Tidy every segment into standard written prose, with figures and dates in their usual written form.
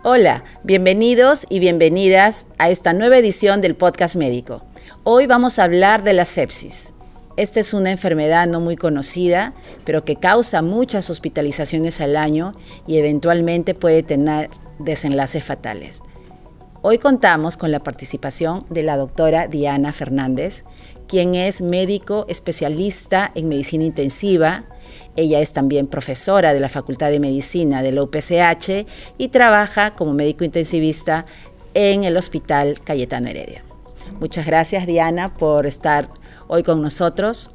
Hola, bienvenidos y bienvenidas a esta nueva edición del Podcast Médico. Hoy vamos a hablar de la sepsis. Esta es una enfermedad no muy conocida, pero que causa muchas hospitalizaciones al año y eventualmente puede tener desenlaces fatales. Hoy contamos con la participación de la doctora Diana Fernández, quien es médico especialista en medicina intensiva. Ella es también profesora de la Facultad de Medicina de la UPCH y trabaja como médico intensivista en el Hospital Cayetano Heredia. Muchas gracias, Diana, por estar hoy con nosotros.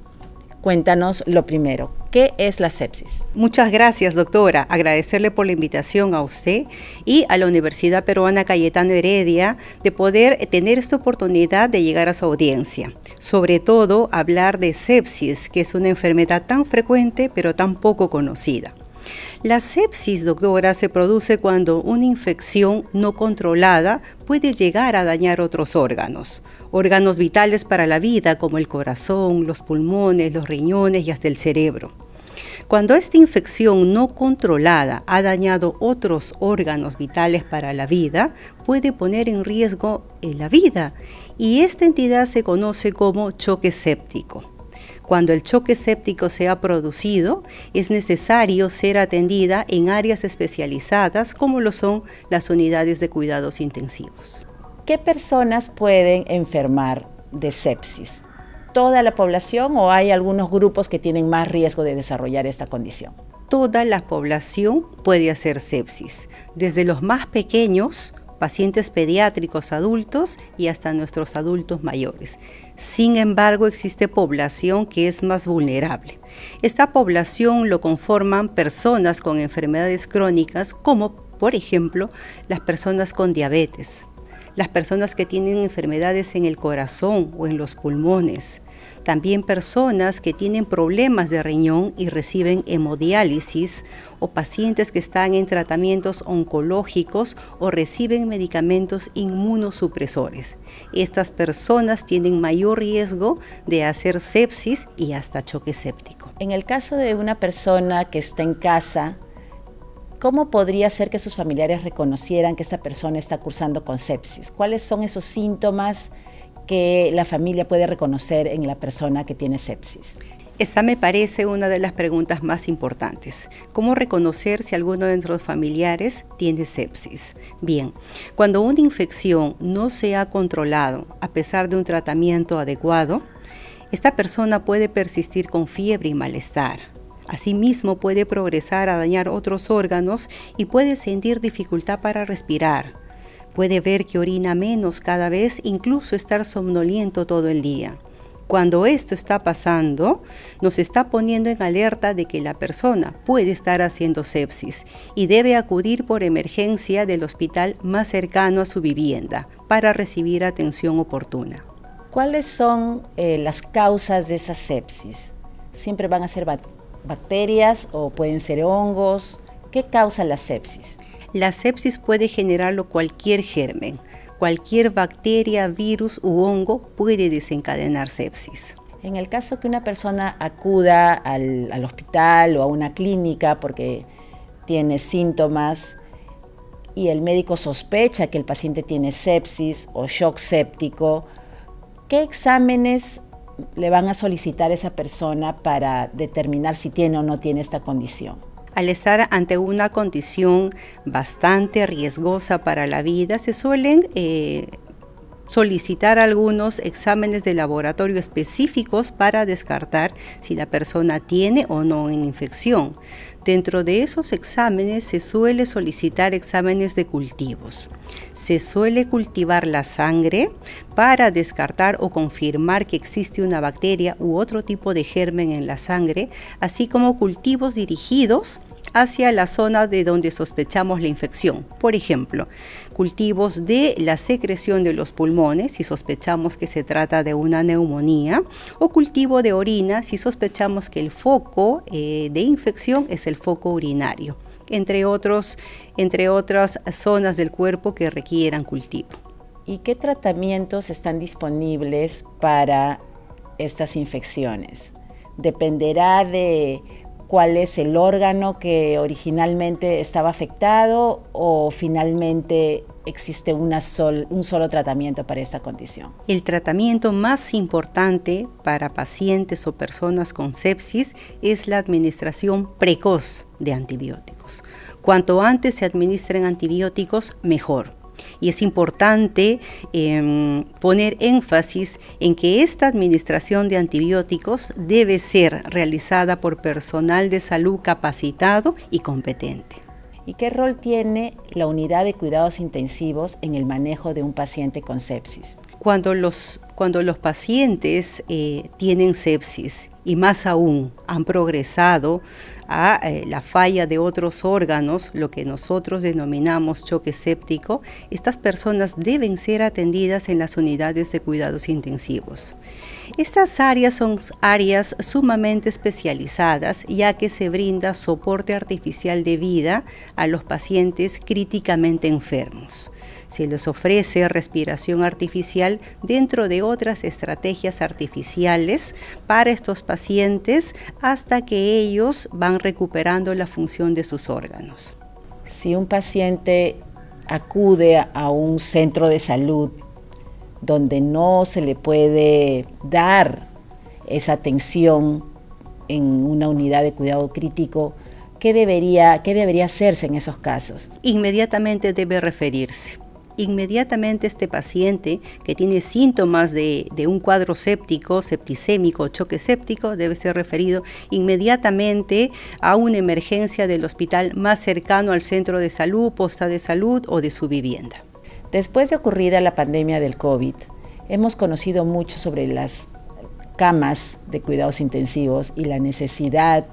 Cuéntanos lo primero, ¿qué es la sepsis? Muchas gracias, doctora. Agradecerle por la invitación a usted y a la Universidad Peruana Cayetano Heredia de poder tener esta oportunidad de llegar a su audiencia. Sobre todo, hablar de sepsis, que es una enfermedad tan frecuente pero tan poco conocida. La sepsis, doctora, se produce cuando una infección no controlada puede llegar a dañar otros órganos vitales para la vida como el corazón, los pulmones, los riñones y hasta el cerebro. Cuando esta infección no controlada ha dañado otros órganos vitales para la vida, puede poner en riesgo la vida, y esta entidad se conoce como choque séptico. Cuando el choque séptico se ha producido, es necesario ser atendida en áreas especializadas como lo son las unidades de cuidados intensivos. ¿Qué personas pueden enfermar de sepsis? ¿Toda la población o hay algunos grupos que tienen más riesgo de desarrollar esta condición? Toda la población puede hacer sepsis, desde los más pequeños, pacientes pediátricos adultos y hasta nuestros adultos mayores. Sin embargo, existe población que es más vulnerable. Esta población lo conforman personas con enfermedades crónicas como, por ejemplo, las personas con diabetes, las personas que tienen enfermedades en el corazón o en los pulmones, también personas que tienen problemas de riñón y reciben hemodiálisis, o pacientes que están en tratamientos oncológicos o reciben medicamentos inmunosupresores. Estas personas tienen mayor riesgo de hacer sepsis y hasta choque séptico. En el caso de una persona que está en casa, ¿cómo podría ser que sus familiares reconocieran que esta persona está cursando con sepsis? ¿Cuáles son esos síntomas que la familia puede reconocer en la persona que tiene sepsis? Esta me parece una de las preguntas más importantes. ¿Cómo reconocer si alguno de nuestros familiares tiene sepsis? Bien, cuando una infección no se ha controlado a pesar de un tratamiento adecuado, esta persona puede persistir con fiebre y malestar. Asimismo, puede progresar a dañar otros órganos y puede sentir dificultad para respirar. Puede ver que orina menos cada vez, incluso estar somnoliento todo el día. Cuando esto está pasando, nos está poniendo en alerta de que la persona puede estar haciendo sepsis y debe acudir por emergencia del hospital más cercano a su vivienda para recibir atención oportuna. ¿Cuáles son las causas de esa sepsis? ¿Siempre van a ser bacterias o pueden ser hongos? ¿Qué causa la sepsis? La sepsis puede generarlo cualquier germen. Cualquier bacteria, virus u hongo puede desencadenar sepsis. En el caso que una persona acuda al hospital o a una clínica porque tiene síntomas y el médico sospecha que el paciente tiene sepsis o shock séptico, ¿qué exámenes le van a solicitar a esa persona para determinar si tiene o no tiene esta condición? Al estar ante una condición bastante riesgosa para la vida, se suelen solicitar algunos exámenes de laboratorio específicos para descartar si la persona tiene o no una infección. Dentro de esos exámenes se suele solicitar exámenes de cultivos. Se suele cultivar la sangre para descartar o confirmar que existe una bacteria u otro tipo de germen en la sangre, así como cultivos dirigidos hacia la zona de donde sospechamos la infección. Por ejemplo, cultivos de la secreción de los pulmones, si sospechamos que se trata de una neumonía, o cultivo de orina, si sospechamos que el foco de infección es el foco urinario, entre otras zonas del cuerpo que requieran cultivo. ¿Y qué tratamientos están disponibles para estas infecciones? Dependerá de cuál es el órgano que originalmente estaba afectado o finalmente existe un solo tratamiento para esta condición? El tratamiento más importante para pacientes o personas con sepsis es la administración precoz de antibióticos. Cuanto antes se administren antibióticos, mejor. Y es importante poner énfasis en que esta administración de antibióticos debe ser realizada por personal de salud capacitado y competente. ¿Y qué rol tiene la unidad de cuidados intensivos en el manejo de un paciente con sepsis? Cuando los pacientes tienen sepsis y más aún han progresado a la falla de otros órganos, lo que nosotros denominamos choque séptico, estas personas deben ser atendidas en las unidades de cuidados intensivos. Estas áreas son áreas sumamente especializadas, ya que se brinda soporte artificial de vida a los pacientes críticamente enfermos. Se les ofrece respiración artificial dentro de otras estrategias artificiales para estos pacientes hasta que ellos van recuperando la función de sus órganos. Si un paciente acude a un centro de salud donde no se le puede dar esa atención en una unidad de cuidado crítico, ¿qué debería hacerse en esos casos? Inmediatamente debe referirse. Inmediatamente este paciente que tiene síntomas de un cuadro séptico, septicémico o choque séptico, debe ser referido inmediatamente a una emergencia del hospital más cercano al centro de salud, posta de salud o de su vivienda. Después de ocurrida la pandemia del COVID, hemos conocido mucho sobre las camas de cuidados intensivos y la necesidad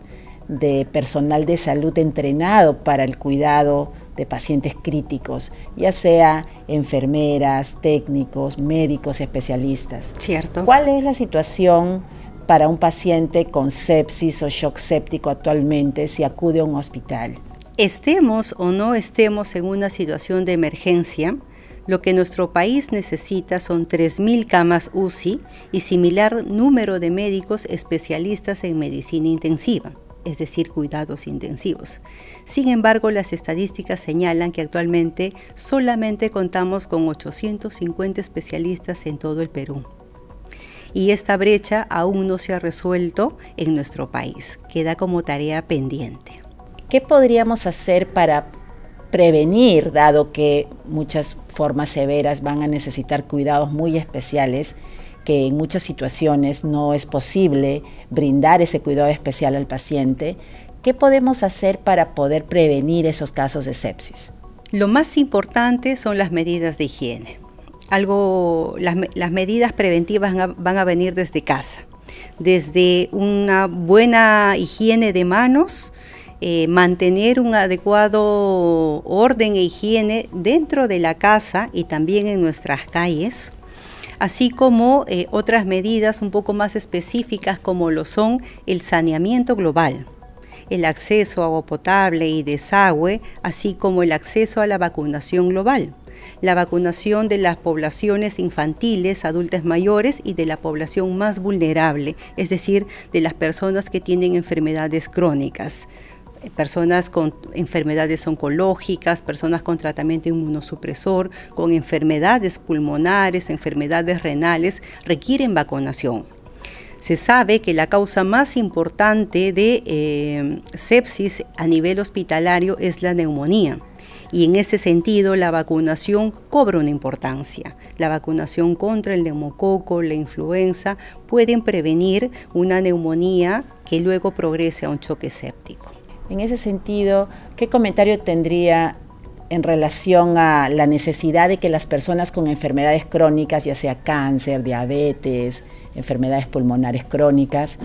de personal de salud entrenado para el cuidado de pacientes críticos, ya sea enfermeras, técnicos, médicos, especialistas. Cierto. ¿Cuál es la situación para un paciente con sepsis o shock séptico actualmente si acude a un hospital? Estemos o no estemos en una situación de emergencia, lo que nuestro país necesita son 3.000 camas UCI y similar número de médicos especialistas en medicina intensiva, es decir, cuidados intensivos. Sin embargo, las estadísticas señalan que actualmente solamente contamos con 850 especialistas en todo el Perú. Y esta brecha aún no se ha resuelto en nuestro país, queda como tarea pendiente. ¿Qué podríamos hacer para prevenir, dado que muchas formas severas van a necesitar cuidados muy especiales, que en muchas situaciones no es posible brindar ese cuidado especial al paciente? ¿Qué podemos hacer para poder prevenir esos casos de sepsis? Lo más importante son las medidas de higiene. Las medidas preventivas van a venir desde casa, desde una buena higiene de manos, mantener un adecuado orden e higiene dentro de la casa y también en nuestras calles, así como otras medidas un poco más específicas como lo son el saneamiento global, el acceso a agua potable y desagüe, así como el acceso a la vacunación global, la vacunación de las poblaciones infantiles, adultos mayores y de la población más vulnerable, es decir, de las personas que tienen enfermedades crónicas, personas con enfermedades oncológicas, personas con tratamiento inmunosupresor, con enfermedades pulmonares, enfermedades renales, requieren vacunación. Se sabe que la causa más importante de sepsis a nivel hospitalario es la neumonía. Y en ese sentido la vacunación cobra una importancia. La vacunación contra el neumococo, la influenza, pueden prevenir una neumonía que luego progrese a un choque séptico. En ese sentido, ¿qué comentario tendría en relación a la necesidad de que las personas con enfermedades crónicas, ya sea cáncer, diabetes, enfermedades pulmonares crónicas,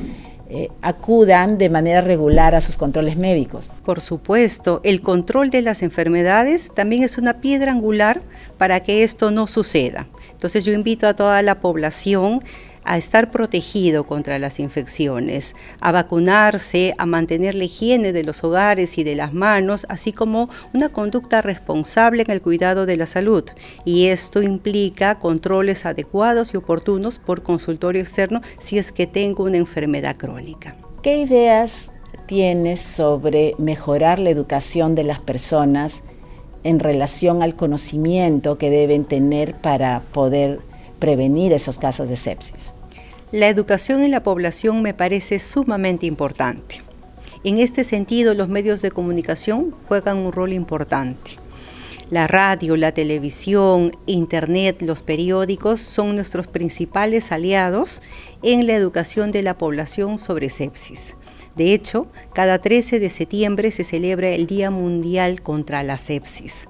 acudan de manera regular a sus controles médicos? Por supuesto, el control de las enfermedades también es una piedra angular para que esto no suceda. Entonces yo invito a toda la población a estar protegido contra las infecciones, a vacunarse, a mantener la higiene de los hogares y de las manos, así como una conducta responsable en el cuidado de la salud. Y esto implica controles adecuados y oportunos por consultorio externo si es que tengo una enfermedad crónica. ¿Qué ideas tienes sobre mejorar la educación de las personas en relación al conocimiento que deben tener para poder prevenir esos casos de sepsis? La educación en la población me parece sumamente importante. En este sentido, los medios de comunicación juegan un rol importante. La radio, la televisión, internet, los periódicos son nuestros principales aliados en la educación de la población sobre sepsis. De hecho, cada 13 de septiembre se celebra el Día Mundial contra la Sepsis.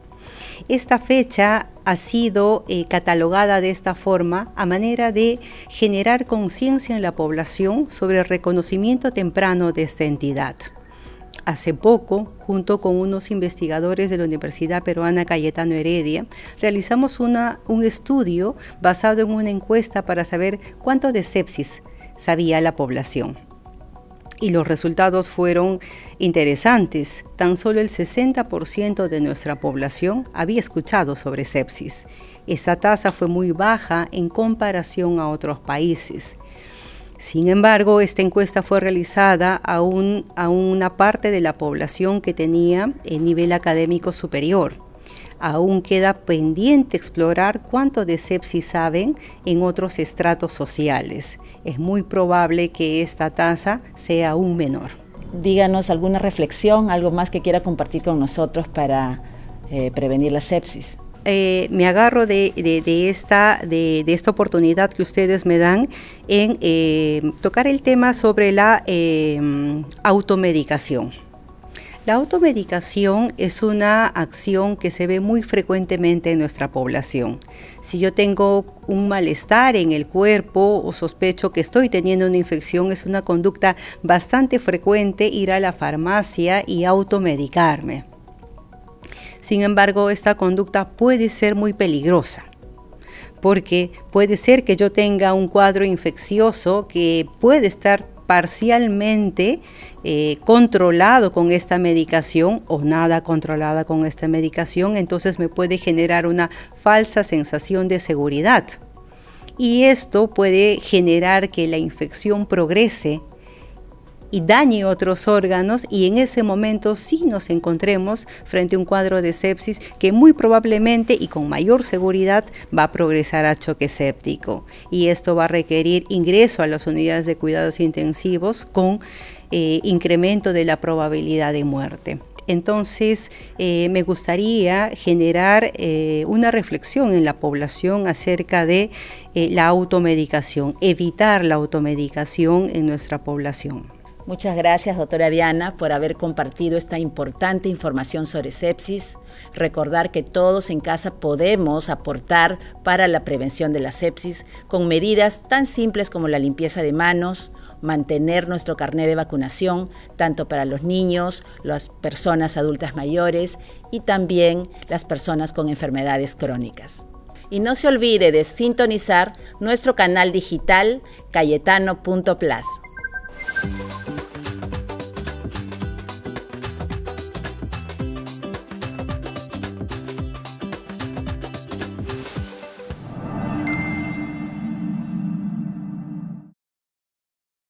Esta fecha ha sido catalogada de esta forma a manera de generar conciencia en la población sobre el reconocimiento temprano de esta entidad. Hace poco, junto con unos investigadores de la Universidad Peruana Cayetano Heredia, realizamos un estudio basado en una encuesta para saber cuánto de sepsis sabía la población. Y los resultados fueron interesantes. Tan solo el 60% de nuestra población había escuchado sobre sepsis. Esa tasa fue muy baja en comparación a otros países. Sin embargo, esta encuesta fue realizada a una parte de la población que tenía nivel académico superior. Aún queda pendiente explorar cuánto de sepsis saben en otros estratos sociales. Es muy probable que esta tasa sea aún menor. Díganos alguna reflexión, algo más que quiera compartir con nosotros para prevenir la sepsis. Me agarro de esta oportunidad que ustedes me dan en tocar el tema sobre la automedicación. La automedicación es una acción que se ve muy frecuentemente en nuestra población. Si yo tengo un malestar en el cuerpo o sospecho que estoy teniendo una infección, es una conducta bastante frecuente ir a la farmacia y automedicarme. Sin embargo, esta conducta puede ser muy peligrosa, porque puede ser que yo tenga un cuadro infeccioso que puede estar parcialmente controlado con esta medicación o nada controlada con esta medicación, entonces me puede generar una falsa sensación de seguridad. Y esto puede generar que la infección progrese y dañe otros órganos, y en ese momento sí nos encontremos frente a un cuadro de sepsis que muy probablemente y con mayor seguridad va a progresar a choque séptico, y esto va a requerir ingreso a las unidades de cuidados intensivos con incremento de la probabilidad de muerte. Entonces, me gustaría generar una reflexión en la población acerca de la automedicación, evitar la automedicación en nuestra población. Muchas gracias, doctora Diana, por haber compartido esta importante información sobre sepsis. Recordar que todos en casa podemos aportar para la prevención de la sepsis con medidas tan simples como la limpieza de manos, mantener nuestro carnet de vacunación, tanto para los niños, las personas adultas mayores y también las personas con enfermedades crónicas. Y no se olvide de sintonizar nuestro canal digital cayetano.plus.